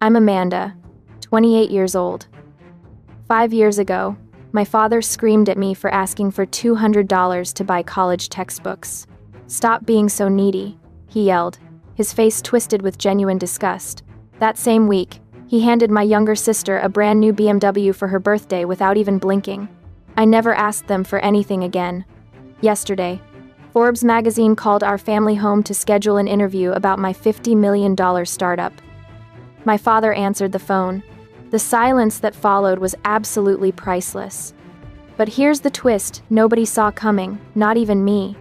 I'm Amanda, 28 years old. 5 years ago, my father screamed at me for asking for $200 to buy college textbooks. "Stop being so needy," he yelled, his face twisted with genuine disgust. That same week, he handed my younger sister a brand new BMW for her birthday without even blinking. I never asked them for anything again. Yesterday, Forbes magazine called our family home to schedule an interview about my $50 million startup. My father answered the phone. The silence that followed was absolutely priceless. But here's the twist nobody saw coming, not even me.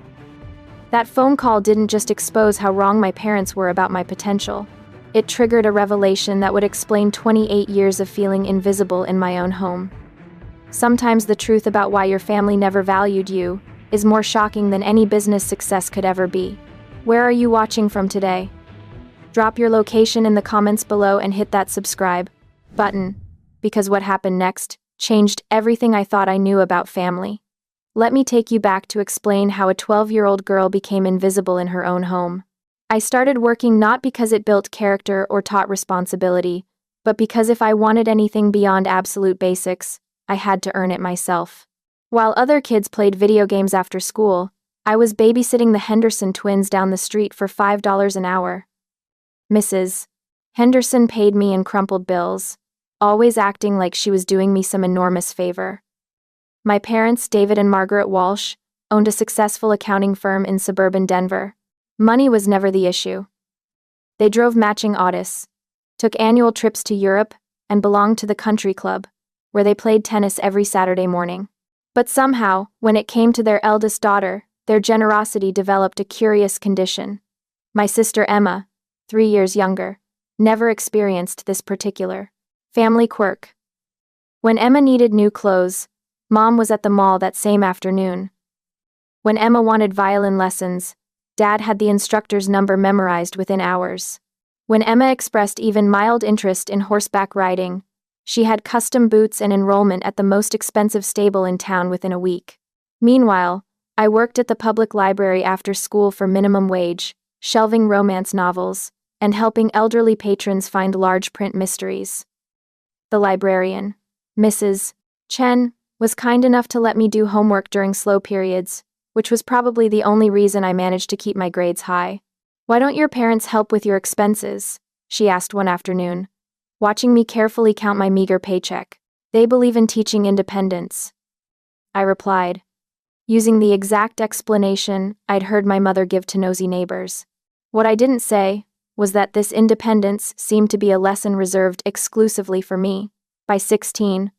That phone call didn't just expose how wrong my parents were about my potential. It triggered a revelation that would explain 28 years of feeling invisible in my own home. Sometimes the truth about why your family never valued you is more shocking than any business success could ever be. Where are you watching from today? Drop your location in the comments below and hit that subscribe button, because what happened next changed everything I thought I knew about family. Let me take you back to explain how a 12-year-old girl became invisible in her own home. I started working not because it built character or taught responsibility, but because if I wanted anything beyond absolute basics, I had to earn it myself. While other kids played video games after school, I was babysitting the Henderson twins down the street for $5 an hour. Mrs. Henderson paid me in crumpled bills, always acting like she was doing me some enormous favor. My parents, David and Margaret Walsh, owned a successful accounting firm in suburban Denver. Money was never the issue. They drove matching Autos, took annual trips to Europe, and belonged to the country club, where they played tennis every Saturday morning. But somehow, when it came to their eldest daughter, their generosity developed a curious condition. My sister Emma, 3 years younger, never experienced this particular family quirk. When Emma needed new clothes, Mom was at the mall that same afternoon. When Emma wanted violin lessons, Dad had the instructor's number memorized within hours. When Emma expressed even mild interest in horseback riding, she had custom boots and enrollment at the most expensive stable in town within a week. Meanwhile, I worked at the public library after school for minimum wage, shelving romance novels, and helping elderly patrons find large print mysteries. The librarian, Mrs. Chen, was kind enough to let me do homework during slow periods, which was probably the only reason I managed to keep my grades high. "Why don't your parents help with your expenses?" she asked one afternoon, watching me carefully count my meager paycheck. "They believe in teaching independence," I replied, using the exact explanation I'd heard my mother give to nosy neighbors. What I didn't say was that this independence seemed to be a lesson reserved exclusively for me. By 16,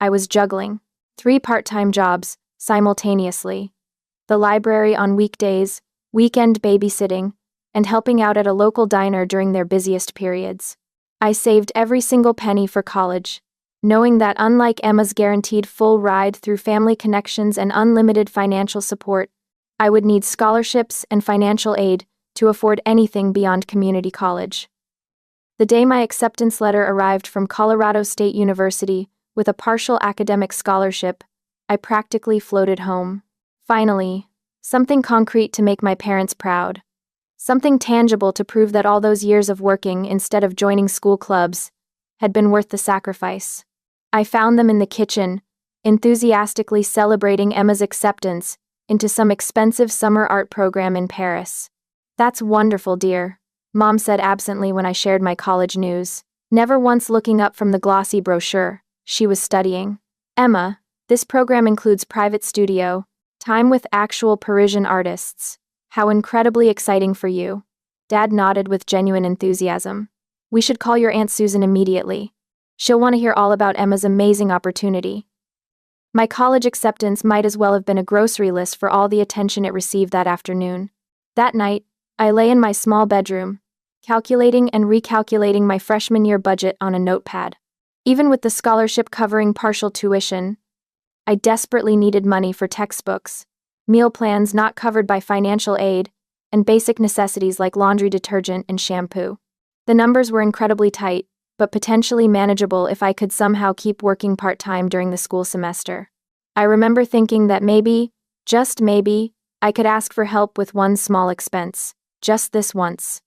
I was juggling 3 part-time jobs simultaneously: the library on weekdays, weekend babysitting, and helping out at a local diner during their busiest periods. I saved every single penny for college, knowing that unlike Emma's guaranteed full ride through family connections and unlimited financial support, I would need scholarships and financial aid to afford anything beyond community college. The day my acceptance letter arrived from Colorado State University with a partial academic scholarship, I practically floated home. Finally, something concrete to make my parents proud. Something tangible to prove that all those years of working instead of joining school clubs had been worth the sacrifice. I found them in the kitchen, enthusiastically celebrating Emma's acceptance into some expensive summer art program in Paris. "That's wonderful, dear," Mom said absently when I shared my college news, never once looking up from the glossy brochure she was studying. "Emma, this program includes private studio, time with actual Parisian artists. How incredibly exciting for you." Dad nodded with genuine enthusiasm. "We should call your Aunt Susan immediately. She'll want to hear all about Emma's amazing opportunity." My college acceptance might as well have been a grocery list for all the attention it received that afternoon. That night, I lay in my small bedroom, calculating and recalculating my freshman year budget on a notepad. Even with the scholarship covering partial tuition, I desperately needed money for textbooks, meal plans not covered by financial aid, and basic necessities like laundry detergent and shampoo. The numbers were incredibly tight, but potentially manageable if I could somehow keep working part-time during the school semester. I remember thinking that maybe, just maybe, I could ask for help with one small expense, just this once.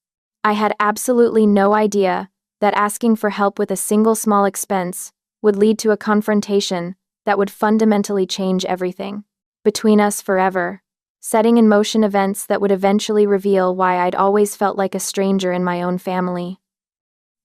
I had absolutely no idea that asking for help with a single small expense would lead to a confrontation that would fundamentally change everything between us forever, setting in motion events that would eventually reveal why I'd always felt like a stranger in my own family.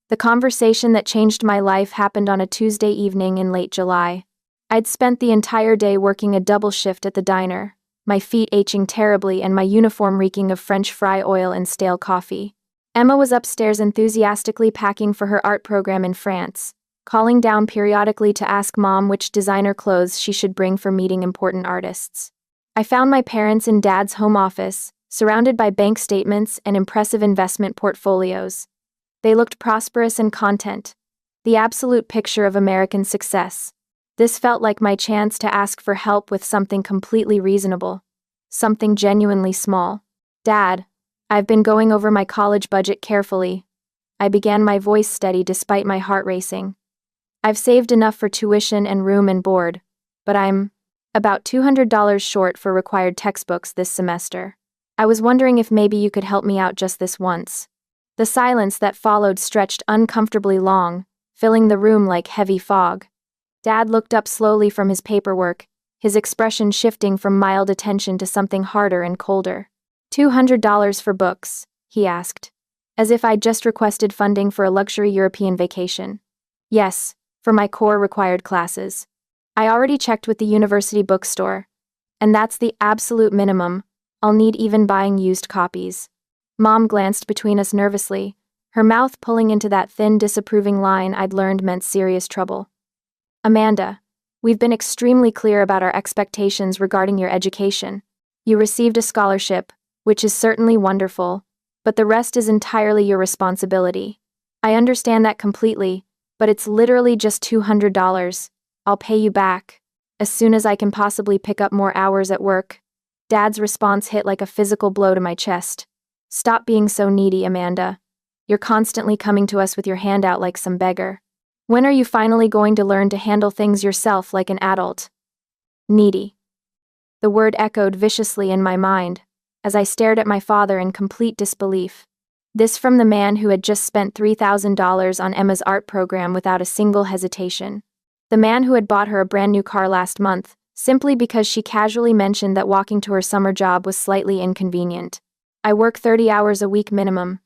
The conversation that changed my life happened on a Tuesday evening in late July. I'd spent the entire day working a double shift at the diner, my feet aching terribly and my uniform reeking of French fry oil and stale coffee. Emma was upstairs enthusiastically packing for her art program in France, calling down periodically to ask Mom which designer clothes she should bring for meeting important artists. I found my parents in Dad's home office, surrounded by bank statements and impressive investment portfolios. They looked prosperous and content, the absolute picture of American success. This felt like my chance to ask for help with something completely reasonable, something genuinely small. Dad, I've been going over my college budget carefully. I began, my voice steady despite my heart racing. I've saved enough for tuition and room and board, but I'm about $200 short for required textbooks this semester. I was wondering if maybe you could help me out just this once. The silence that followed stretched uncomfortably long, filling the room like heavy fog. Dad looked up slowly from his paperwork, his expression shifting from mild attention to something harder and colder. $200 for books, he asked, as if I'd just requested funding for a luxury European vacation. Yes, for my core required classes. I already checked with the university bookstore, and that's the absolute minimum. I'll need even buying used copies. Mom glanced between us nervously, her mouth pulling into that thin, disapproving line I'd learned meant serious trouble. Amanda, we've been extremely clear about our expectations regarding your education. You received a scholarship, which is certainly wonderful, but the rest is entirely your responsibility. I understand that completely, but it's literally just $200. I'll pay you back as soon as I can possibly pick up more hours at work. Dad's response hit like a physical blow to my chest. Stop being so needy, Amanda. You're constantly coming to us with your hand out like some beggar. When are you finally going to learn to handle things yourself like an adult? Needy. The word echoed viciously in my mind, as I stared at my father in complete disbelief. This from the man who had just spent $3,000 on Emma's art program without a single hesitation. The man who had bought her a brand new car last month, simply because she casually mentioned that walking to her summer job was slightly inconvenient. I work 30 hours a week minimum,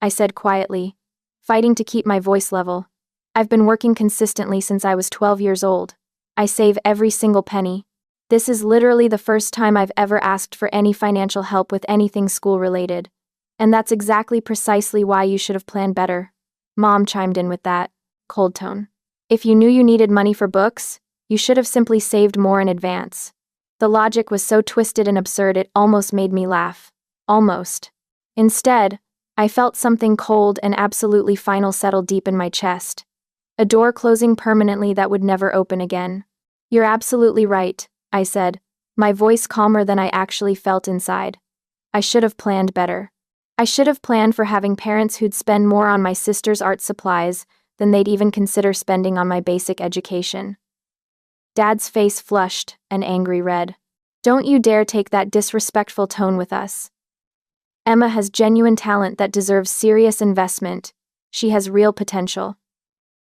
I said quietly, fighting to keep my voice level. I've been working consistently since I was 12 years old. I save every single penny. This is literally the first time I've ever asked for any financial help with anything school-related. And that's exactly precisely why you should have planned better. Mom chimed in with that cold tone. If you knew you needed money for books, you should have simply saved more in advance. The logic was so twisted and absurd it almost made me laugh. Almost. Instead, I felt something cold and absolutely final settle deep in my chest. A door closing permanently that would never open again. You're absolutely right, I said, my voice calmer than I actually felt inside. I should have planned better. I should have planned for having parents who'd spend more on my sister's art supplies than they'd even consider spending on my basic education. Dad's face flushed, an angry red. Don't you dare take that disrespectful tone with us. Emma has genuine talent that deserves serious investment. She has real potential.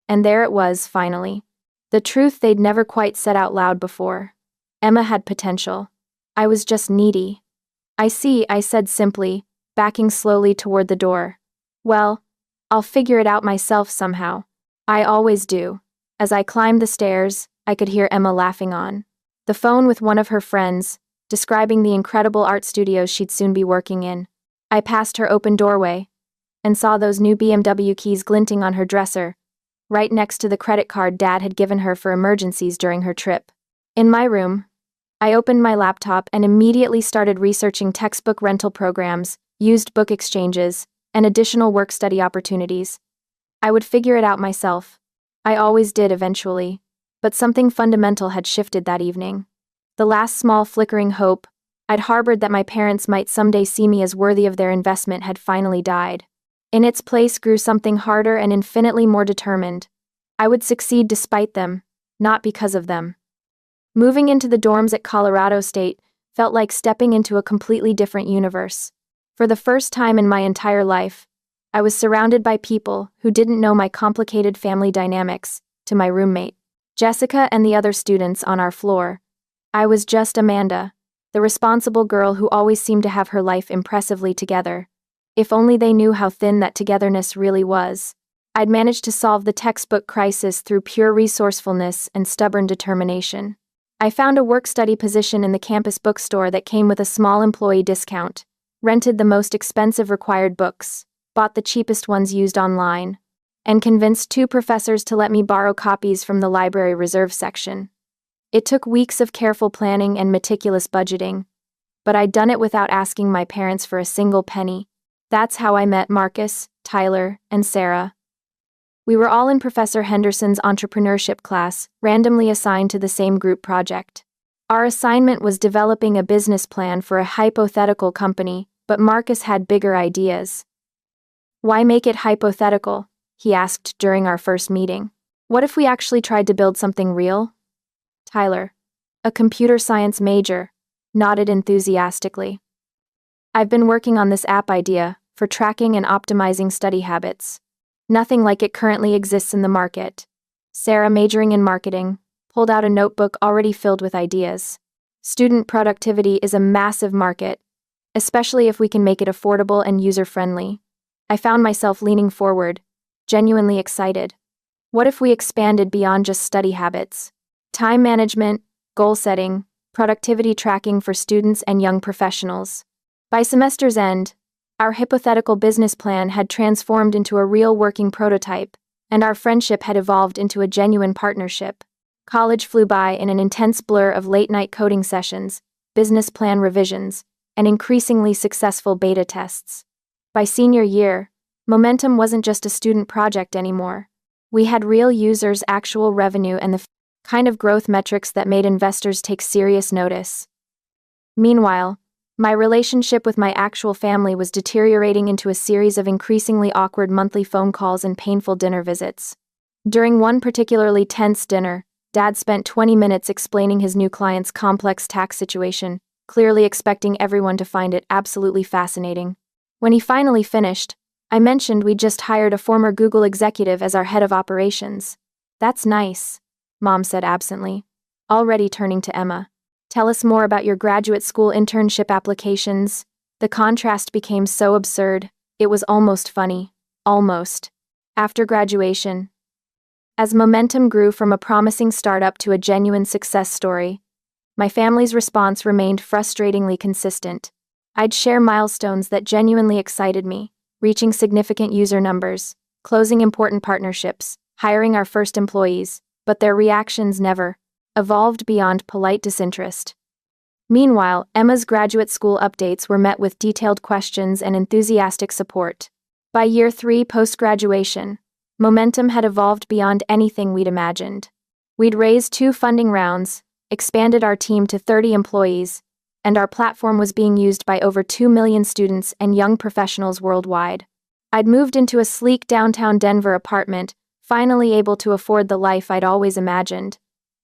And there it was, finally. The truth they'd never quite said out loud before. Emma had potential. I was just needy. I see, I said simply, backing slowly toward the door. Well, I'll figure it out myself somehow. I always do. As I climbed the stairs, I could hear Emma laughing on the phone with one of her friends, describing the incredible art studios she'd soon be working in. I passed her open doorway and saw those new BMW keys glinting on her dresser, right next to the credit card Dad had given her for emergencies during her trip. In my room, I opened my laptop and immediately started researching textbook rental programs, used book exchanges, and additional work-study opportunities. I would figure it out myself. I always did eventually, but something fundamental had shifted that evening. The last small flickering hope I'd harbored that my parents might someday see me as worthy of their investment had finally died. In its place grew something harder and infinitely more determined. I would succeed despite them, not because of them. Moving into the dorms at Colorado State felt like stepping into a completely different universe. For the first time in my entire life, I was surrounded by people who didn't know my complicated family dynamics, to my roommate, Jessica, and the other students on our floor. I was just Amanda, the responsible girl who always seemed to have her life impressively together. If only they knew how thin that togetherness really was. I'd managed to solve the textbook crisis through pure resourcefulness and stubborn determination. I found a work-study position in the campus bookstore that came with a small employee discount, rented the most expensive required books, bought the cheapest ones used online, and convinced 2 professors to let me borrow copies from the library reserve section. It took weeks of careful planning and meticulous budgeting, but I'd done it without asking my parents for a single penny. That's how I met Marcus, Tyler, and Sarah. We were all in Professor Henderson's entrepreneurship class, randomly assigned to the same group project. Our assignment was developing a business plan for a hypothetical company, but Marcus had bigger ideas. "Why make it hypothetical?" he asked during our first meeting. "What if we actually tried to build something real?" Tyler, a computer science major, nodded enthusiastically. "I've been working on this app idea for tracking and optimizing study habits. Nothing like it currently exists in the market." Sarah, majoring in marketing, pulled out a notebook already filled with ideas. "Student productivity is a massive market, especially if we can make it affordable and user-friendly." I found myself leaning forward, genuinely excited. What if we expanded beyond just study habits? Time management, goal setting, productivity tracking for students and young professionals. By semester's end, our hypothetical business plan had transformed into a real working prototype, and our friendship had evolved into a genuine partnership. College flew by in an intense blur of late-night coding sessions, business plan revisions, and increasingly successful beta tests. By senior year, Momentum wasn't just a student project anymore. We had real users, actual revenue, and the kind of growth metrics that made investors take serious notice. Meanwhile, my relationship with my actual family was deteriorating into a series of increasingly awkward monthly phone calls and painful dinner visits. During one particularly tense dinner, Dad spent 20 minutes explaining his new client's complex tax situation, clearly expecting everyone to find it absolutely fascinating. When he finally finished, I mentioned we'd just hired a former Google executive as our head of operations. "That's nice," Mom said absently, already turning to Emma. "Tell us more about your graduate school internship applications." The contrast became so absurd, it was almost funny. Almost. After graduation, as Momentum grew from a promising startup to a genuine success story, my family's response remained frustratingly consistent. I'd share milestones that genuinely excited me, reaching significant user numbers, closing important partnerships, hiring our first employees, but their reactions never evolved beyond polite disinterest. Meanwhile, Emma's graduate school updates were met with detailed questions and enthusiastic support. By year 3 post-graduation, Momentum had evolved beyond anything we'd imagined. We'd raised 2 funding rounds, expanded our team to 30 employees, and our platform was being used by over 2 million students and young professionals worldwide. I'd moved into a sleek downtown Denver apartment, finally able to afford the life I'd always imagined.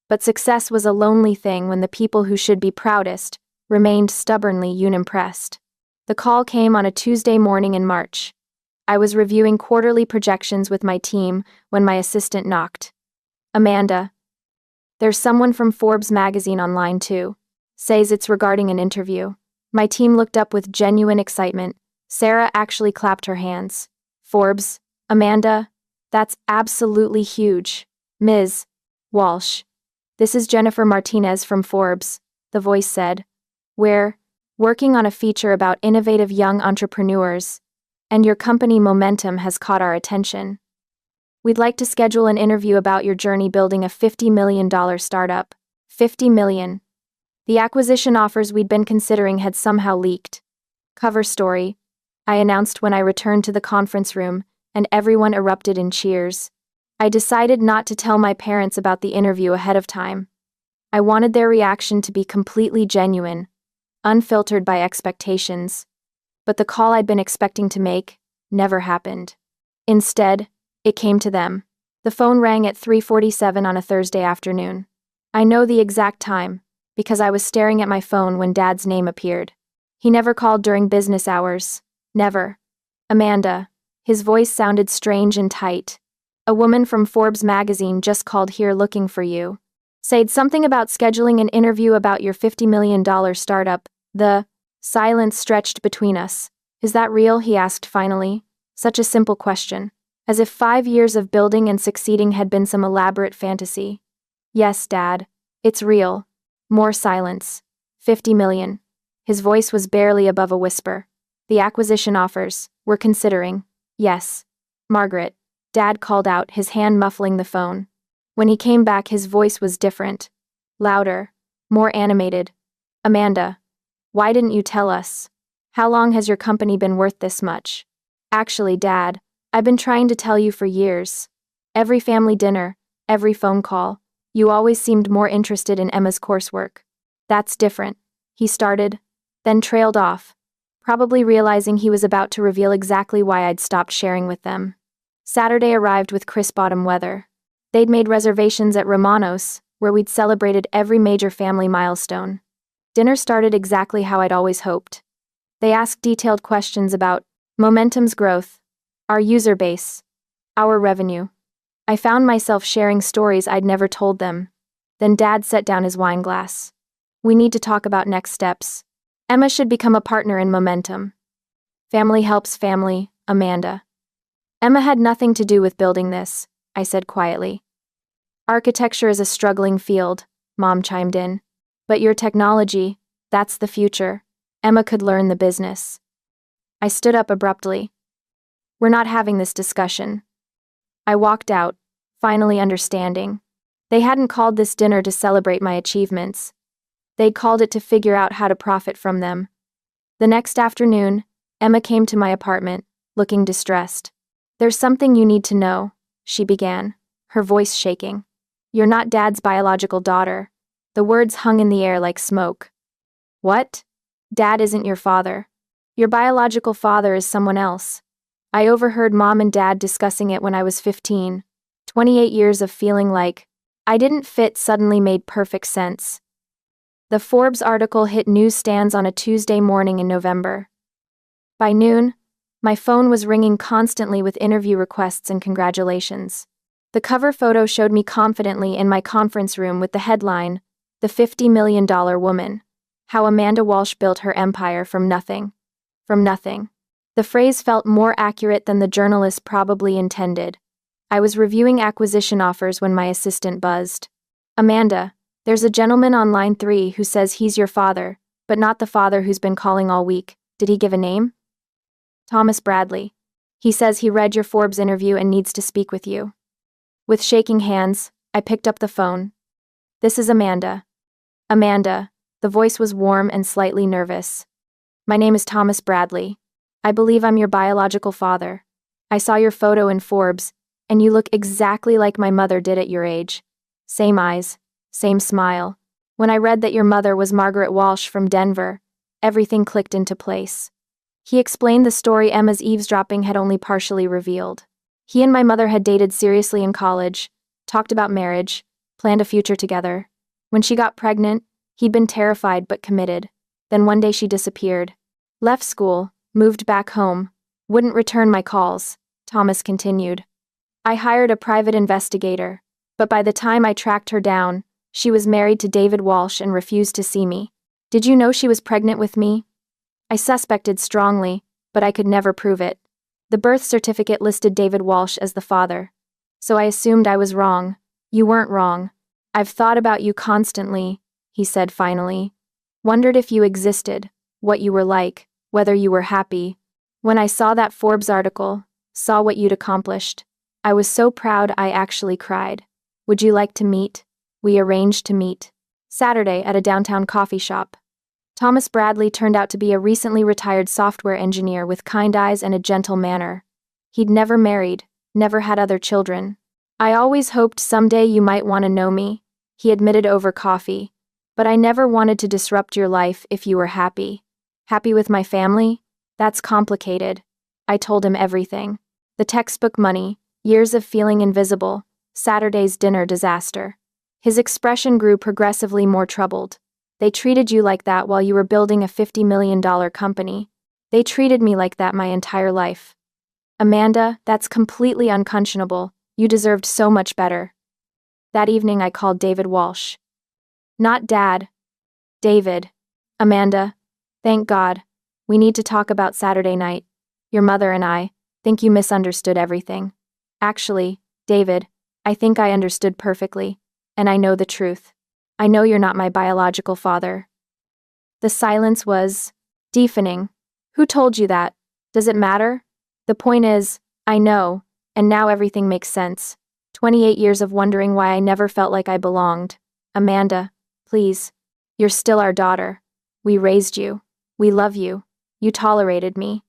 But success was a lonely thing when the people who should be proudest remained stubbornly unimpressed. The call came on a Tuesday morning in March. I was reviewing quarterly projections with my team when my assistant knocked. "Amanda, there's someone from Forbes magazine online too. Says it's regarding an interview." My team looked up with genuine excitement. Sarah actually clapped her hands. "Forbes, Amanda? That's absolutely huge. Ms. Walsh. This is Jennifer Martinez from Forbes," the voice said. "We're working on a feature about innovative young entrepreneurs, and your company Momentum has caught our attention. We'd like to schedule an interview about your journey building a $50 million startup." $50 million. The acquisition offers we'd been considering had somehow leaked. "Cover story," I announced when I returned to the conference room, and everyone erupted in cheers. I decided not to tell my parents about the interview ahead of time. I wanted their reaction to be completely genuine, unfiltered by expectations. But the call I'd been expecting to make never happened. Instead, it came to them. The phone rang at 3:47 on a Thursday afternoon. I know the exact time, because I was staring at my phone when Dad's name appeared. He never called during business hours. Never. "Amanda," His voice sounded strange and tight. A woman from Forbes magazine just called here looking for you. Said something about scheduling an interview about your $50 million startup. The silence stretched between us. Is that real? He asked finally. Such a simple question. As if 5 years of building and succeeding had been some elaborate fantasy. Yes, Dad. It's real. More silence. 50 million. His voice was barely above a whisper. The acquisition offers. We're considering. Yes. Margaret. Dad called out, his hand muffling the phone. When he came back, his voice was different. Louder. More animated. Amanda. Why didn't you tell us? How long has your company been worth this much? Actually, Dad, I've been trying to tell you for years. Every family dinner, every phone call, you always seemed more interested in Emma's coursework. That's different, he started, then trailed off, probably realizing he was about to reveal exactly why I'd stopped sharing with them. Saturday arrived with crisp autumn weather. They'd made reservations at Romanos, where we'd celebrated every major family milestone. Dinner started exactly how I'd always hoped. They asked detailed questions about Momentum's growth, our user base, our revenue. I found myself sharing stories I'd never told them. Then Dad set down his wine glass. We need to talk about next steps. Emma should become a partner in Momentum. Family helps family, Amanda. Emma had nothing to do with building this, I said quietly. Architecture is a struggling field, Mom chimed in. But your technology, that's the future. Emma could learn the business. I stood up abruptly. We're not having this discussion. I walked out, finally understanding. They hadn't called this dinner to celebrate my achievements. They'd called it to figure out how to profit from them. The next afternoon, Emma came to my apartment, looking distressed. There's something you need to know, she began, her voice shaking. You're not Dad's biological daughter. The words hung in the air like smoke. What? Dad isn't your father. Your biological father is someone else. I overheard Mom and Dad discussing it when I was 15. 28 years of feeling like I didn't fit suddenly made perfect sense. The Forbes article hit newsstands on a Tuesday morning in November. By noon, my phone was ringing constantly with interview requests and congratulations. The cover photo showed me confidently in my conference room with the headline, The $50 Million Woman. How Amanda Walsh built her empire from nothing. From nothing. The phrase felt more accurate than the journalist probably intended. I was reviewing acquisition offers when my assistant buzzed. Amanda, there's a gentleman on line 3 who says he's your father, but not the father who's been calling all week. Did he give a name? Thomas Bradley. He says he read your Forbes interview and needs to speak with you. With shaking hands, I picked up the phone. This is Amanda. Amanda. The voice was warm and slightly nervous. My name is Thomas Bradley. I believe I'm your biological father. I saw your photo in Forbes, and you look exactly like my mother did at your age. Same eyes, same smile. When I read that your mother was Margaret Walsh from Denver, everything clicked into place. He explained the story Emma's eavesdropping had only partially revealed. He and my mother had dated seriously in college, talked about marriage, planned a future together. When she got pregnant, he'd been terrified but committed. Then one day she disappeared. Left school, moved back home, wouldn't return my calls, Thomas continued. I hired a private investigator, but by the time I tracked her down, she was married to David Walsh and refused to see me. Did you know she was pregnant with me? I suspected strongly, but I could never prove it. The birth certificate listed David Walsh as the father. So I assumed I was wrong. You weren't wrong. I've thought about you constantly, he said finally. Wondered if you existed, what you were like, whether you were happy. When I saw that Forbes article, saw what you'd accomplished, I was so proud I actually cried. Would you like to meet? We arranged to meet. Saturday at a downtown coffee shop. Thomas Bradley turned out to be a recently retired software engineer with kind eyes and a gentle manner. He'd never married, never had other children. I always hoped someday you might want to know me, he admitted over coffee. But I never wanted to disrupt your life if you were happy. Happy with my family? That's complicated. I told him everything. The textbook money, years of feeling invisible, Saturday's dinner disaster. His expression grew progressively more troubled. They treated you like that while you were building a $50 million company. They treated me like that my entire life. Amanda, that's completely unconscionable. You deserved so much better. That evening I called David Walsh. Not Dad. David. Amanda. Thank God. We need to talk about Saturday night. Your mother and I think you misunderstood everything. Actually, David, I think I understood perfectly, and I know the truth. I know you're not my biological father. The silence was deafening. Who told you that? Does it matter? The point is, I know, and now everything makes sense. 28 years of wondering why I never felt like I belonged. Amanda, please. You're still our daughter. We raised you. We love you. You tolerated me.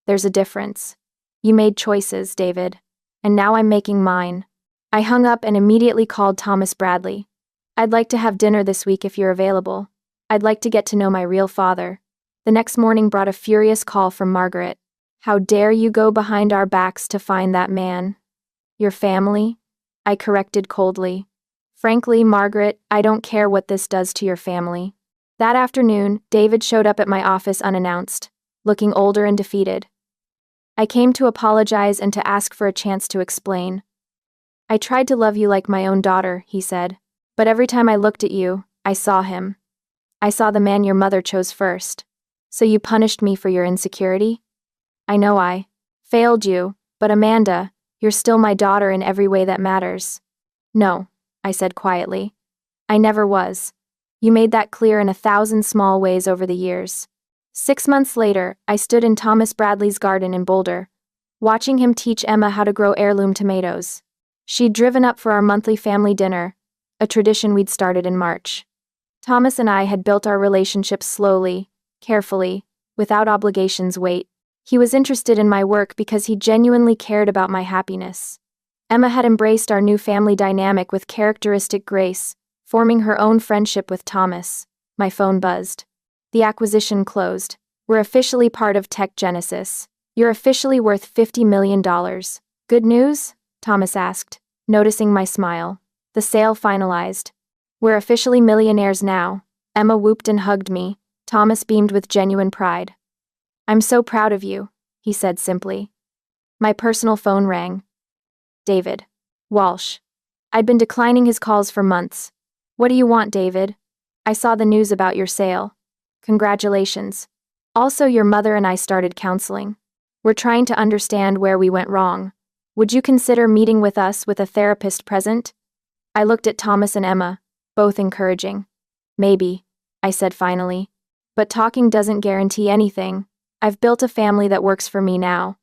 There's a difference. You made choices, David. And now I'm making mine. I hung up and immediately called Thomas Bradley. I'd like to have dinner this week if you're available. I'd like to get to know my real father. The next morning brought a furious call from Margaret. How dare you go behind our backs to find that man? Your family? I corrected coldly. Frankly, Margaret, I don't care what this does to your family. That afternoon, David showed up at my office unannounced, looking older and defeated. I came to apologize and to ask for a chance to explain. I tried to love you like my own daughter, he said, but every time I looked at you, I saw him. I saw the man your mother chose first. So you punished me for your insecurity? I know I failed you, but Amanda, you're still my daughter in every way that matters. No, I said quietly. I never was. You made that clear in 1,000 small ways over the years. 6 months later, I stood in Thomas Bradley's garden in Boulder, watching him teach Emma how to grow heirloom tomatoes. She'd driven up for our monthly family dinner, a tradition we'd started in March. Thomas and I had built our relationship slowly, carefully, without obligations weight. He was interested in my work because he genuinely cared about my happiness. Emma had embraced our new family dynamic with characteristic grace, forming her own friendship with Thomas. My phone buzzed. The acquisition closed. We're officially part of Tech Genesis. You're officially worth $50 million. Good news? Thomas asked, noticing my smile. The sale finalized. We're officially millionaires now. Emma whooped and hugged me. Thomas beamed with genuine pride. I'm so proud of you, he said simply. My personal phone rang. David. Walsh. I'd been declining his calls for months. What do you want, David? I saw the news about your sale. Congratulations. Also, your mother and I started counseling. We're trying to understand where we went wrong. Would you consider meeting with us with a therapist present? I looked at Thomas and Emma, both encouraging. Maybe, I said finally. But talking doesn't guarantee anything. I've built a family that works for me now.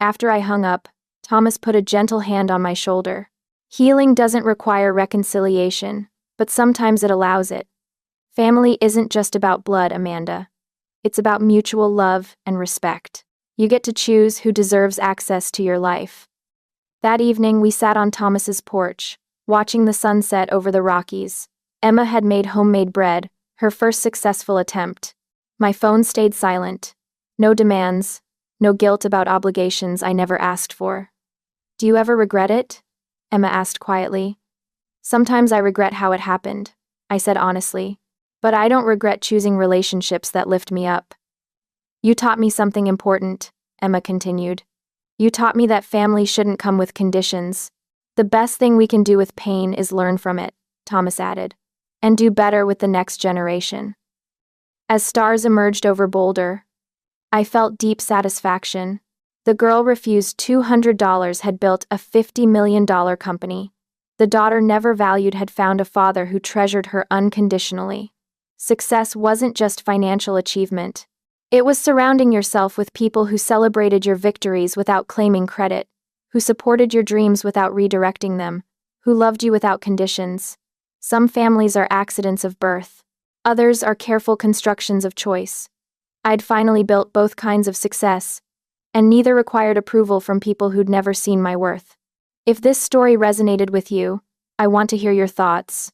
After I hung up, Thomas put a gentle hand on my shoulder. Healing doesn't require reconciliation, but sometimes it allows it. Family isn't just about blood, Amanda. It's about mutual love and respect. You get to choose who deserves access to your life. That evening, we sat on Thomas's porch, watching the sunset over the Rockies. Emma had made homemade bread, her first successful attempt. My phone stayed silent. No demands, no guilt about obligations I never asked for. Do you ever regret it? Emma asked quietly. Sometimes I regret how it happened, I said honestly. But I don't regret choosing relationships that lift me up. You taught me something important, Emma continued. You taught me that family shouldn't come with conditions. The best thing we can do with pain is learn from it, Thomas added, and do better with the next generation. As stars emerged over Boulder, I felt deep satisfaction. The girl refused $200 had built a $50 million company. The daughter never valued had found a father who treasured her unconditionally. Success wasn't just financial achievement. It was surrounding yourself with people who celebrated your victories without claiming credit, who supported your dreams without redirecting them, who loved you without conditions. Some families are accidents of birth. Others are careful constructions of choice. I'd finally built both kinds of success, and neither required approval from people who'd never seen my worth. If this story resonated with you, I want to hear your thoughts.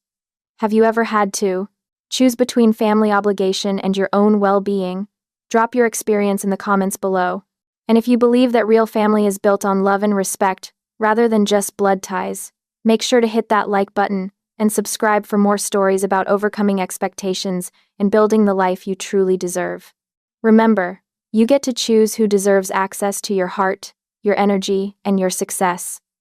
Have you ever had to choose between family obligation and your own well-being? Drop your experience in the comments below. And if you believe that real family is built on love and respect, rather than just blood ties, make sure to hit that like button and subscribe for more stories about overcoming expectations and building the life you truly deserve. Remember, you get to choose who deserves access to your heart, your energy, and your success.